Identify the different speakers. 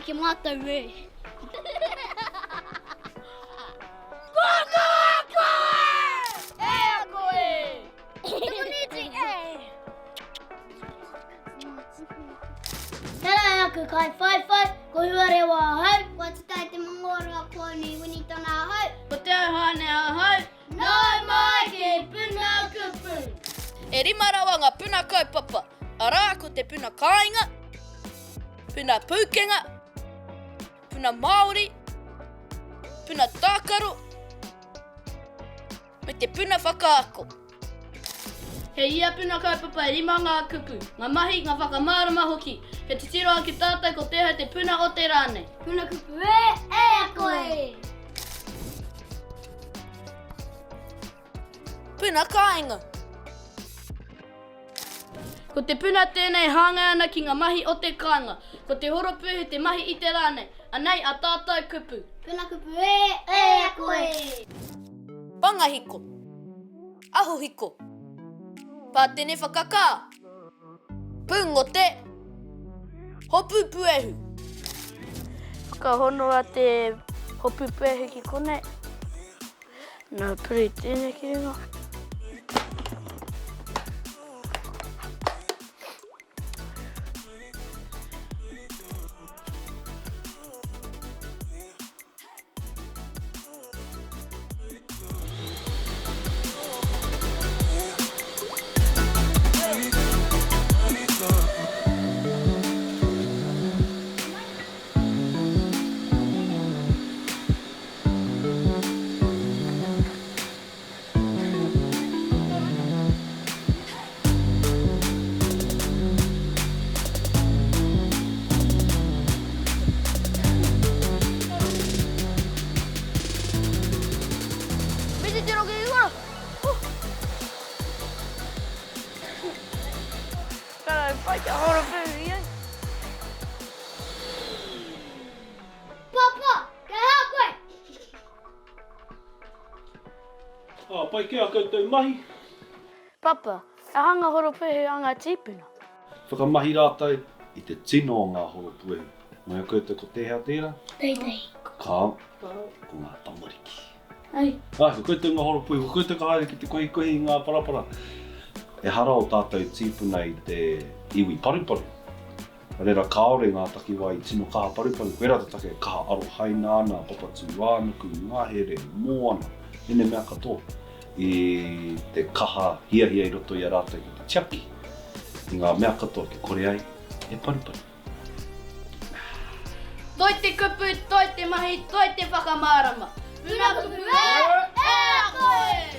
Speaker 1: Te Mātāwai. Tēnā aku kai whaiwhai, ko huare wā hau, ko titai te mongora ko ni wini tona hau.
Speaker 2: Ko te hane a hau.
Speaker 1: Nau mai ki Puna Kupu.
Speaker 2: E rimarawa ngā puna kaupapa. Arā ko te puna kāinga, puna pūkenga, puna Māori, puna tākaro, me te puna whakaako. He ia puna kaupapa e rima ngā kupu, ngā mahi, ngā whakamārama hoki. He te tiroa ki tātai ko teha te puna o te rānei.
Speaker 1: Puna Kupu e a koe.
Speaker 2: Puna kāinga. Ko te puna tēnei hāngai ana ki ngā mahi o te kāinga. Ko te horopuehu te mahi i te rānei. Anei a tātou kupu.
Speaker 1: Puna Kupu e a koe.
Speaker 2: Pangahiko. Aho hiko. Pātene whakakā. Pungote. Hopupuehu. Whakahonoa te hopupuehu ki konei. Nā puri tēnei ki ringa.
Speaker 1: Papa, ke hā koe?
Speaker 3: Pai kia koutou mahi.
Speaker 2: Papa, e hanga horopuehu a ngā tīpuna.
Speaker 3: Whakamahi rātou i te tino o ngā horopuehu. Mai o koutou ko te hea tērā.
Speaker 1: Teitei.
Speaker 3: Kā, ko ngā tamariki.
Speaker 2: Ai.
Speaker 3: Ko koutou ngā horopuehu, ko koutou ka haere ki te kohi ngā parapara. E hara o tātou tīpuna i te iwi paruparu. Reira kaore ngā takiwai tino kaha paruparu. Koe rata take kaha arohaina ana, papatu wānuku, ngahere, moana. Nene mea katoa. I te kaha hiahia i roto i a rātou ki te tiaki. I ngā mea katoa ke kore ai, e paruparu.
Speaker 2: Toi te kupu, toi te mahi, toi te whakamārama.
Speaker 1: Puna Kupu e a koe.